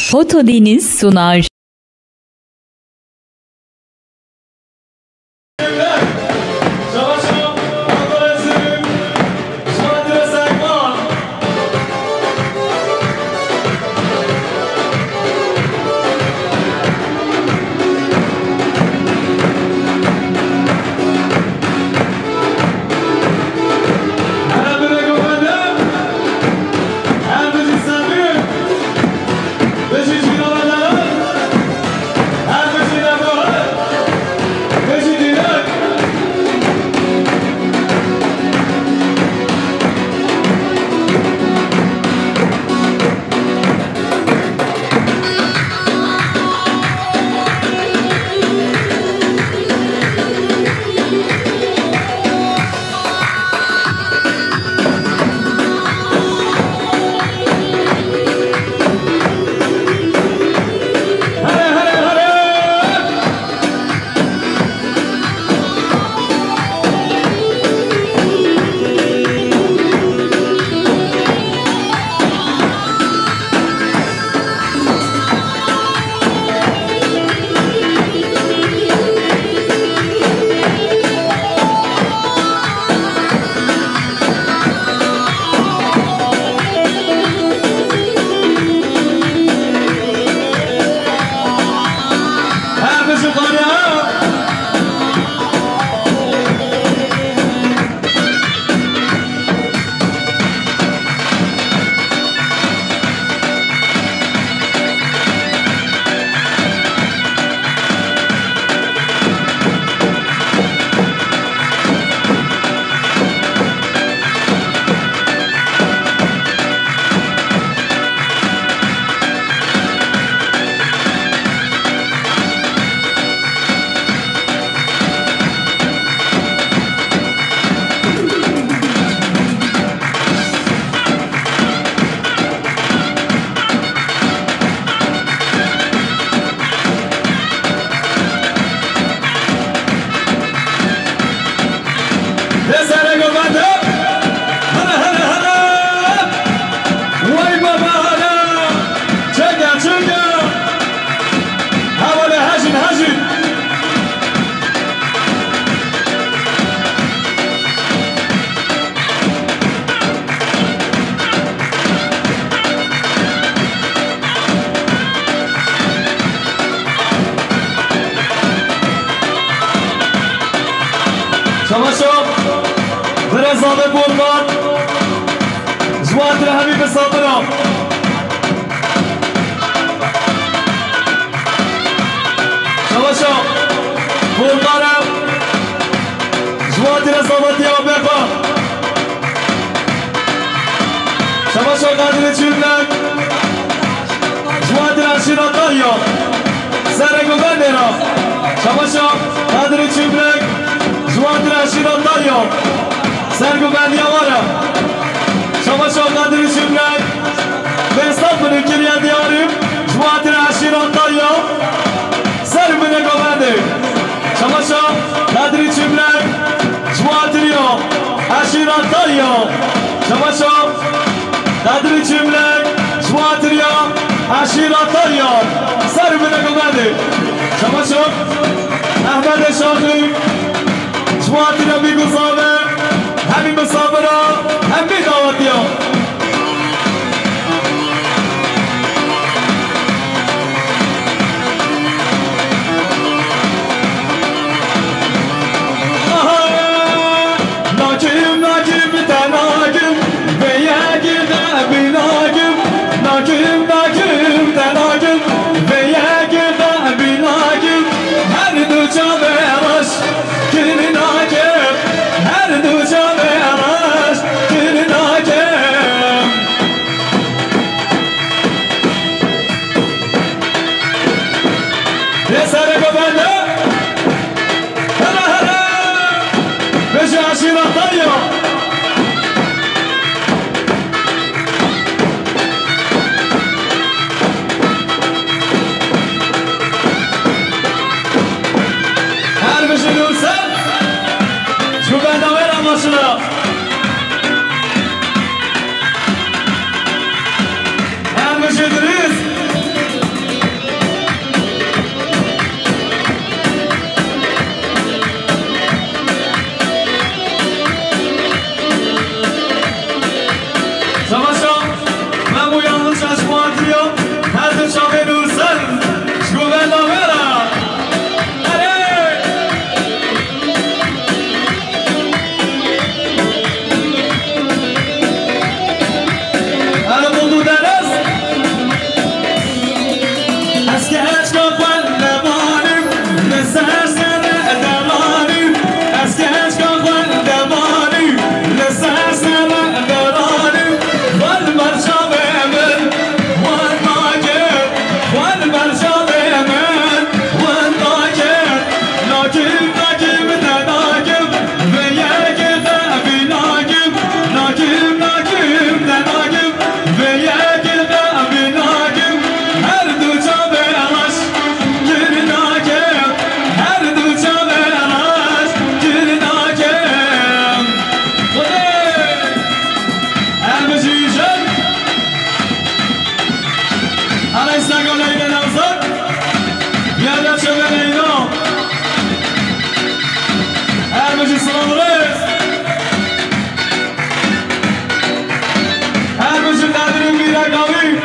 Foto Deniz sunar. صادق قربان جوات الحبيب الصابرة شواشا قربان جوات الصابت يا بابا شواشا قادر تشيلك جوات العشيرة طايا سرق وبندرة شواشا قادر تشيلك جوات العشيرة طايا سرگو بندی آوارم شما قادر شمرک به استفاده کلیه دیاریم جوات عشیران تایا سر منگو بندی شما قادر شمرک جوات عشیران تایا شما قادر شمرک جوات عشیران تایا سر منگو بندی شما احمد شاقی جوات بیگو صابر همین مسافرها همین دعوتی ها ناکیم ناکیم تناکیم به یکی دبی ناکیم ناکیم ناکیم تناکیم به یکی دبی ناکیم هر دو جا برش کنی ناکیم هر دو جا سگالای نوزد یاد شما اینا هر بچه سلام رس هر بچه دادری میره کاوی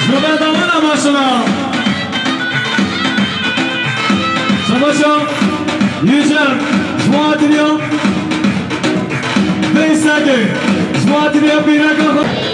شما دامن ماشنا شما شما یوزر شما دریا بیسته شما دریا میره کاوی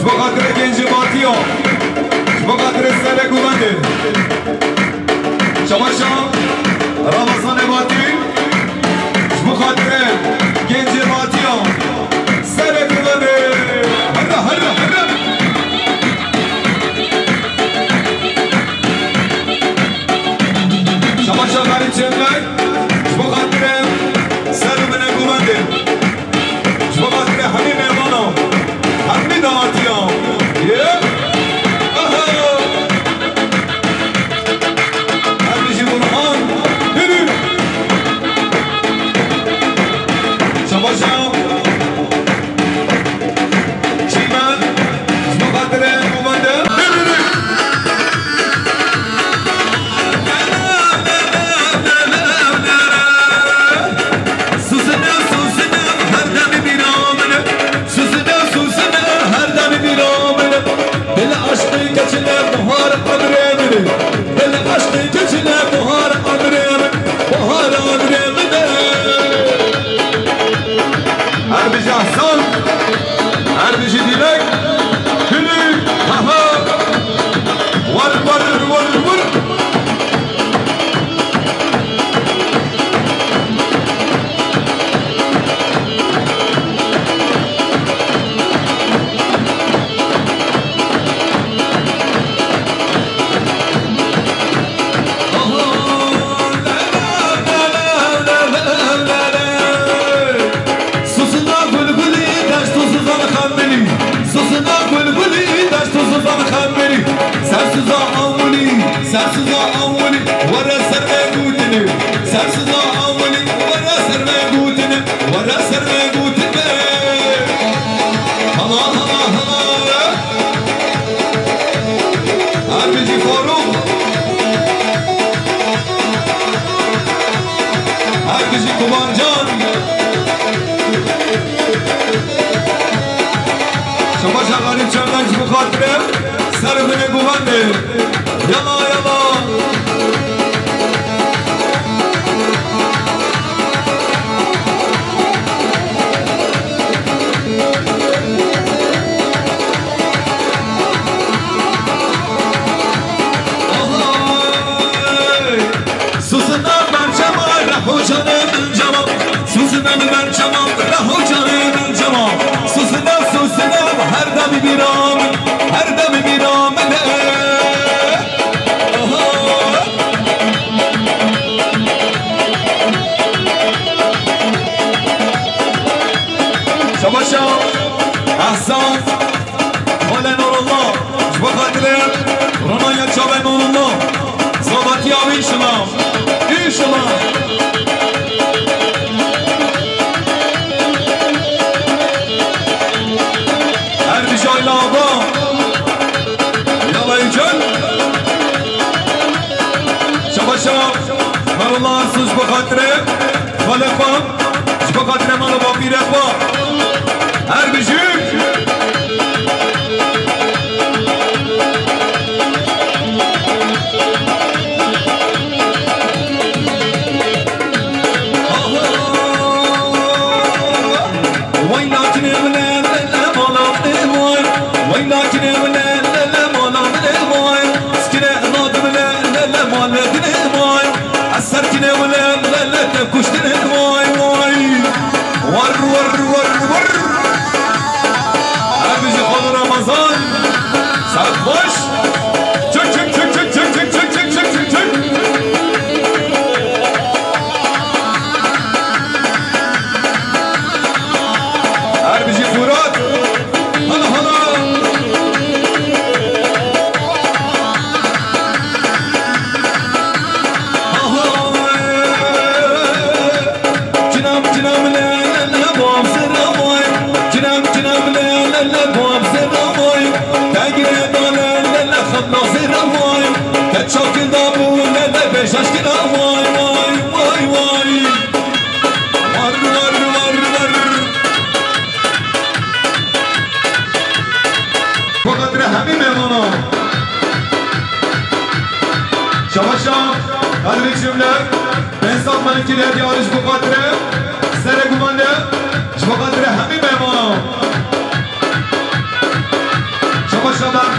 خاطر گنج باتیو با خاطر سر گوانده شماشا رمضان باتی با خاطر گنج باتیو سر گوانده هلا هلا هلا شماشا غریب چندر با خاطر سر من گوانده با خاطر همین مهمانو همین داماتیو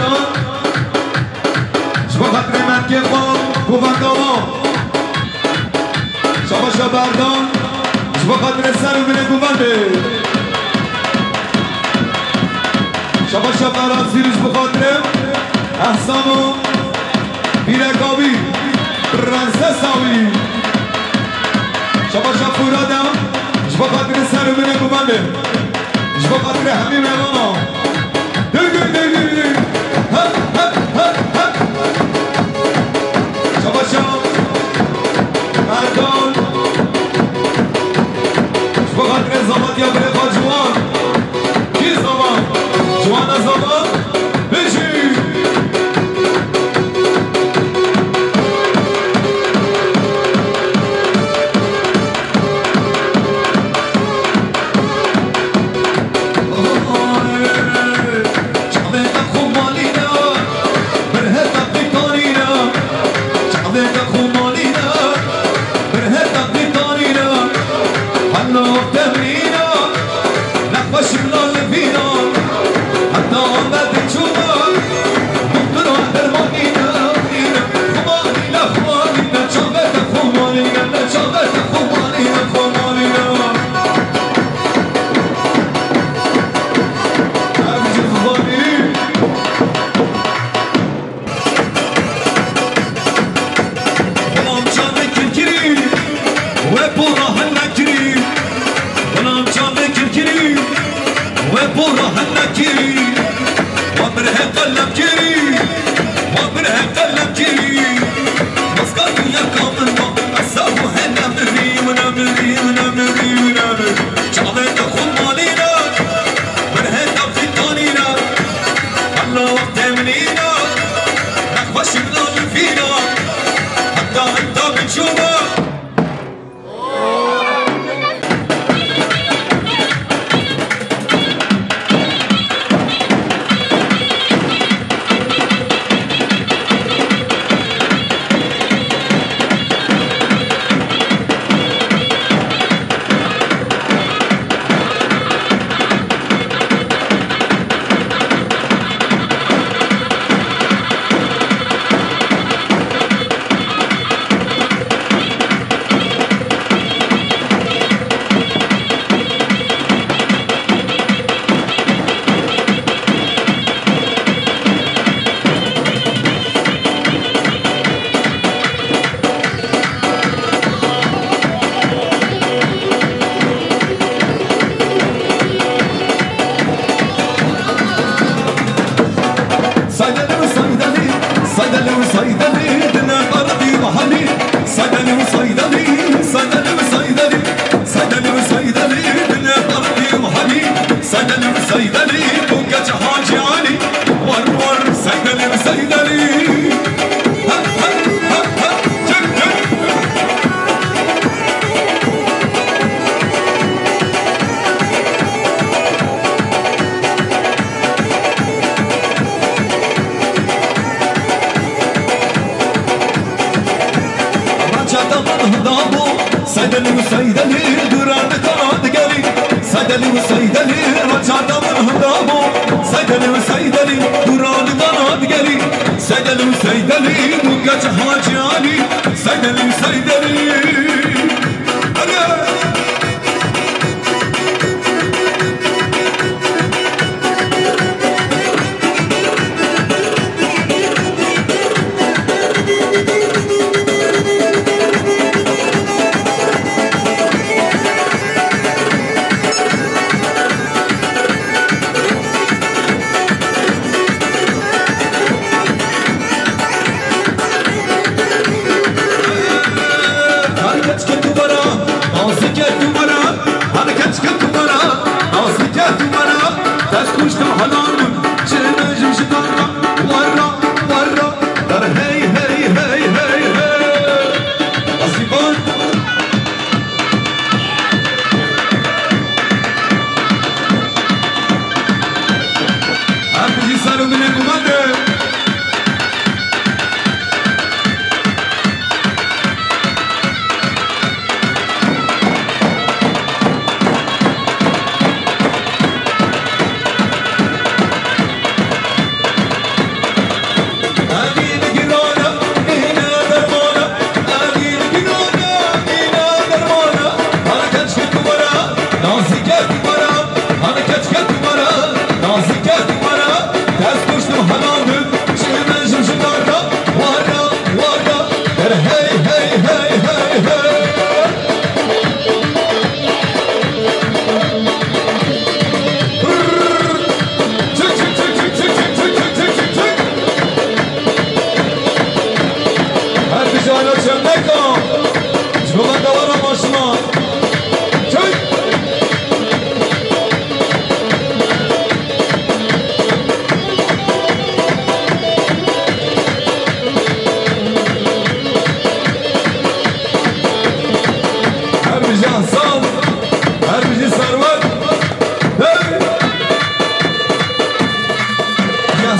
بردان شما خاطر من که خواب گوبنداما شما بردان شما خاطر سر و بینه گوبنده شما برات زیرش بخاطر احسان و بیرکابی پرنسساوی شما فرادم شما خاطر سر و بینه گوبنده شما خاطر همین مهمانا شما مردان شما خاطر زمان یا بره با جوان کی زمان؟ جوان زمان بشی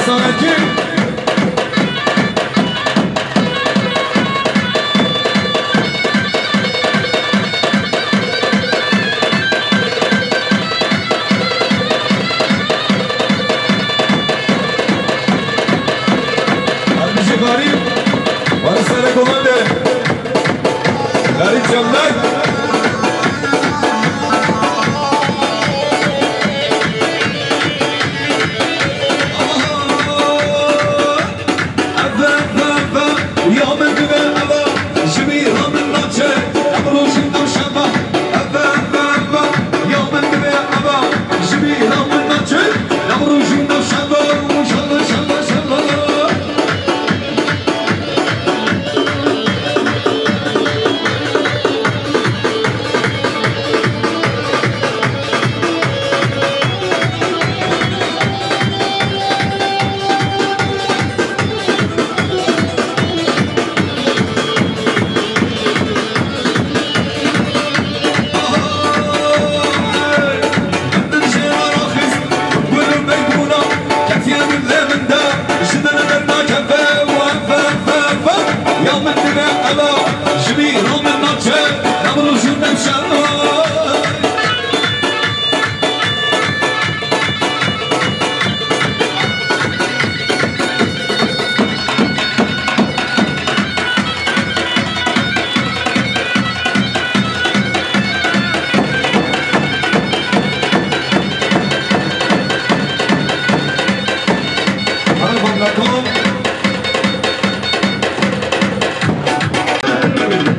Hasanaki Kardeşi garip Bana sana komande Garip canlar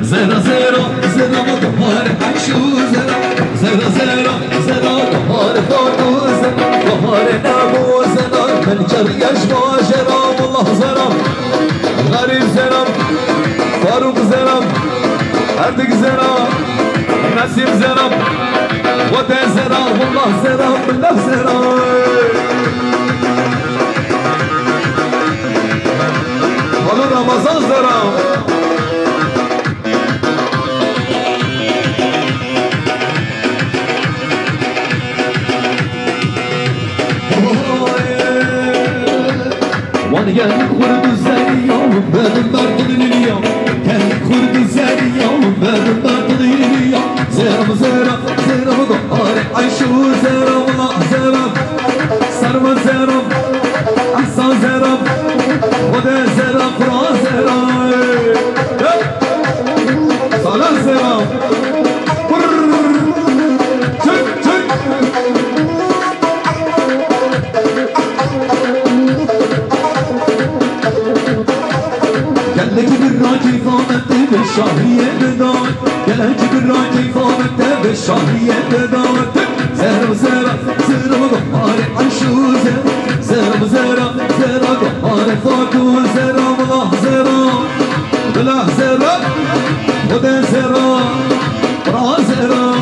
Zero zero zero bahar aşu zero zero zero zero bahar fardu zero bahar nabu zero ben çaryaş başera Allah zero garip zero Faruk zero artık zero Nasim zero Vade zero Allah zero billah zero Halı Ramazan zero Gel kurdu zeriyom benim derdini yom Gel kurdu zeriyom benim derdini yom Zeram zeram zeram doğare ayşu zeram la zeram Sarma zeram ahsan zeram Vade zeram Kur'an zeram Salah zeram Çık çık Geleci bir raci famette ve şahiye bedât Geleci bir raci famette ve şahiye bedât Zerab zerab zerab gahare aşu zerab Zerab zerab zerab gahare fardu zerab Allah zerab Belah zerab Vade zerab Ra zerab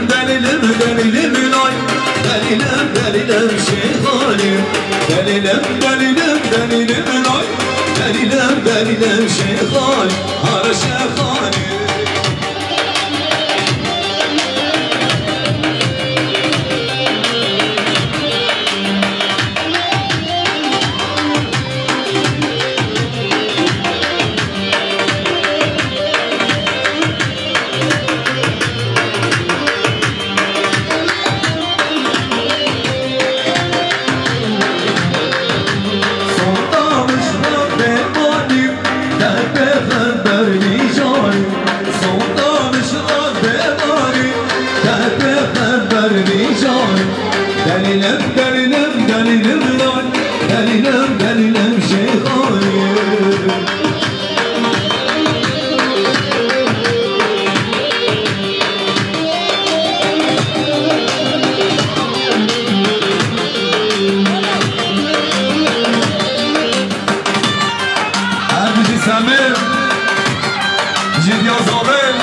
delilim delilim lay Delilim delilim şeyhanim Delilim delilim delilim lay Delilim delilim şeyhanim Hara şeyhanim Delilim delilim delilim lay Delilim delilim şeyhanim Erbici Samir Ciddi Azabel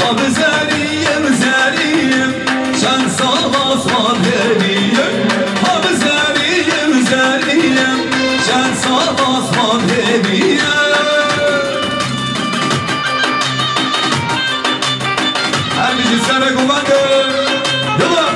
Abi zeriyim zeriyim Şen savazman hediyem Abi zeriyim zeriyim Şen savazman hediyem Her bir sene kumandı Yıla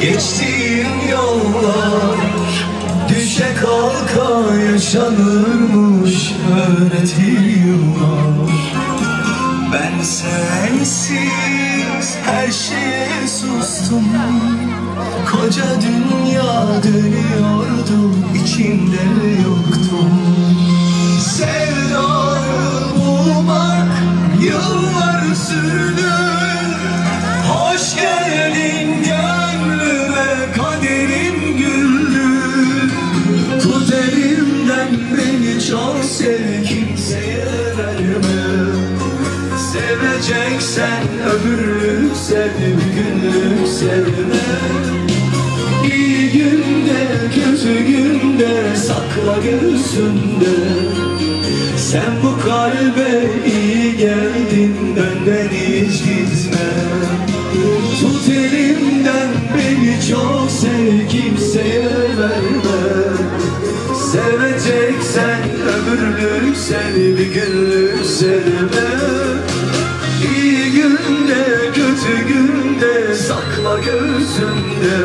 Geçtiğim yollar düşe kalka yaşanırmış öğretir yıllar. Ben sensiz her şeye sustum. Koca dünya dönüyordu, içinde yoktum. Sevdayı bulmak yıllar sürdü. Hoş geldin gönlüme, kaderim güldü. Tut elimden beni çok sev, kimseye verme. Seveceksen ömürlük sev, bir gün günlük sevme. İyi günde kötü günde sakla göğsünde. Sen bu kalbe iyi geldin, benden hiç gitme. Tut elimden beni çok sev, kimseye verme. Seveceksen ömürlük sev, bir günlük sevme. İyi günde kötü günde sakla göğsünde.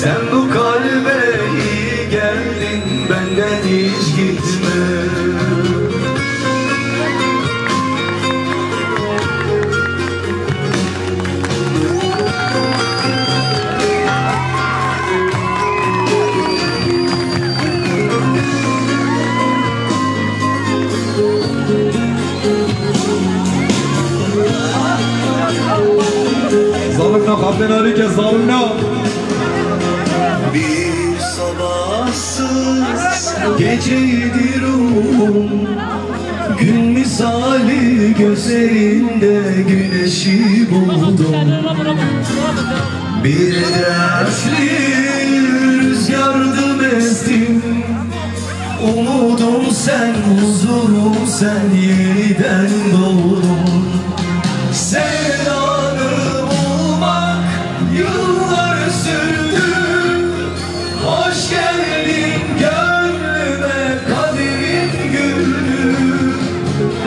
Sen bu kalbe iyi geldin, benden hiç gitme. Zalimna kapten arike zalimna. Bir sabahsız geceydi ruhum, gün misali gözlerinde güneşi buldum. Bir dertli rüzgardım ezdim, umudum sen, huzurum sen, yeniden doğdum. Sevdanı bulmak yıllar sürdü. Hoş geldin gönlüme, kaderin güldü.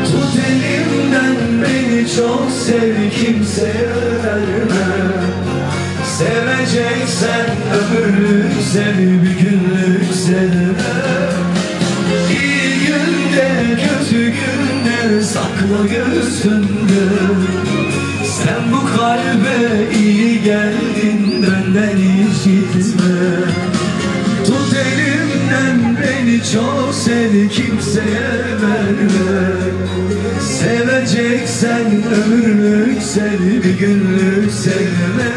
Tut elimden beni çok sev, kimseye verme. Seveceksen ömürlük sev, bir günlük sevme. İyi günde kötü günde sakla göğsünde. Sen bu kalbe iyi geldin, benden hiç gitme. Tut elimden beni çok sev, kimseye verme. Seveceksen ömürlük sev, bir günlük sevme.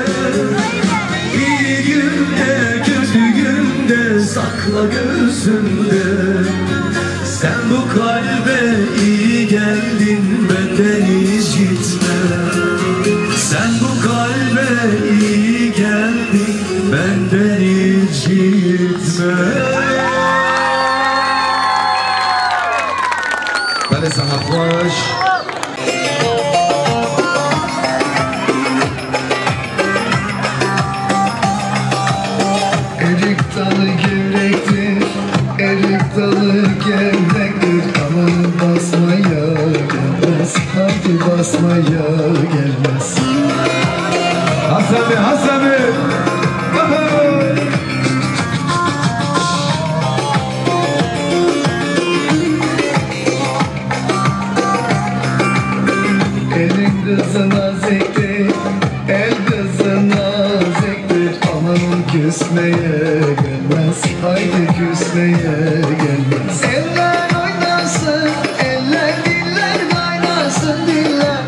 İyi günde kötü günde sakla göğsünde. Sen bu kalbe iyi geldin, benden hiç gitme. Sen bu kalbe iyi geldin, benden hiç gitme. Bale sana hoş. Erik dalı gevrektir, erik dalı gevrektir. Aman basmaya gelmez, hadi basmaya gelmez. Hasan Hasan. Elin kızı naziktir, el kızı naziktir. Aman küsmeye gelmez, haydi küsmeye gelmez. Eller oynasın, eller diller kaynasın diller.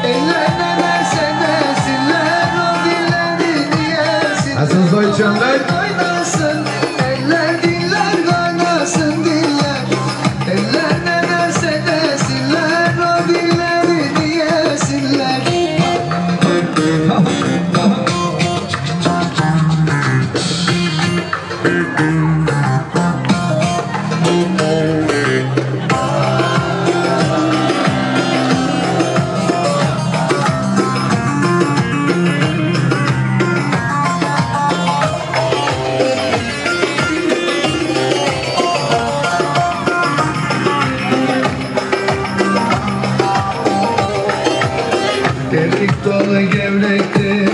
Eller ne derse desinler, o dilleri yesinler. Hasan Zoycanlar. Oynasın, eller diller kaynasın diller. Eller ne derse desinler, o dilleri yesinler. Erik dalı gevrektir,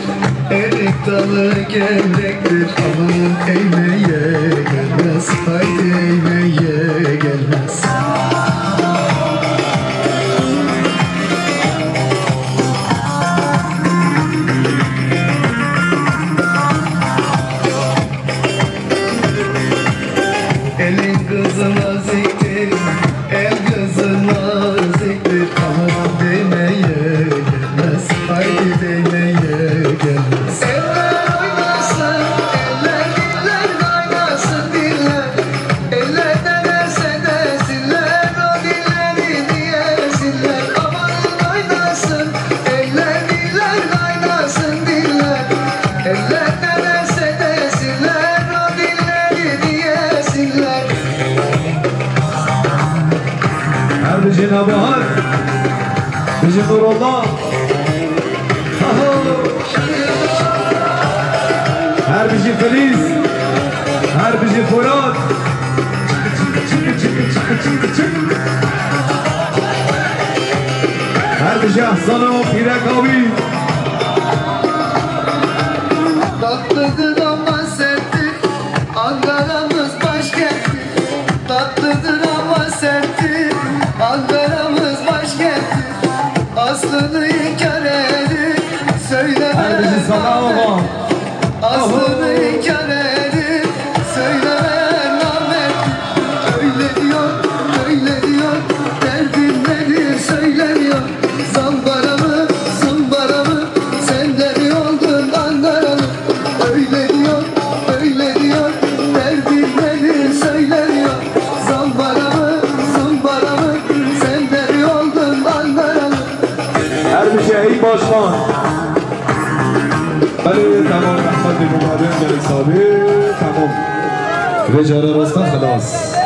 erik dalı gevrektir. Aman eğmeye gelmez, haydi eğmeye gelmez. Elin kızı naziktir, el kızı naziktir. Aman değmeye gelmez, haydi değmeye gelmez. Eller oynasın, eller diller kaynasın diller. Eller نبهر بجي نور الله هر بجي فليس هر بجي فرات هر بجي احسان و پیرکاوی Tatlıdır ama serttir Ankara'mız başkenttir Tatlıdır ama serttir Ankara'mız başkenttir Aslını inkar edip هر بجي صلاة söylemeyen الله Aslını inkar edip söylemeyen namerttir Öyle diyor Derdin nedir söylemiyor Zambara mı Senden oldun Ankaralı Öyle diyor Derdin nedir söylemiyor Zambara mı Senden oldun Ankaralı هر بجي ای باشخان بله تمام احمد مقابل بله صابر تمام رجال راستان خلاص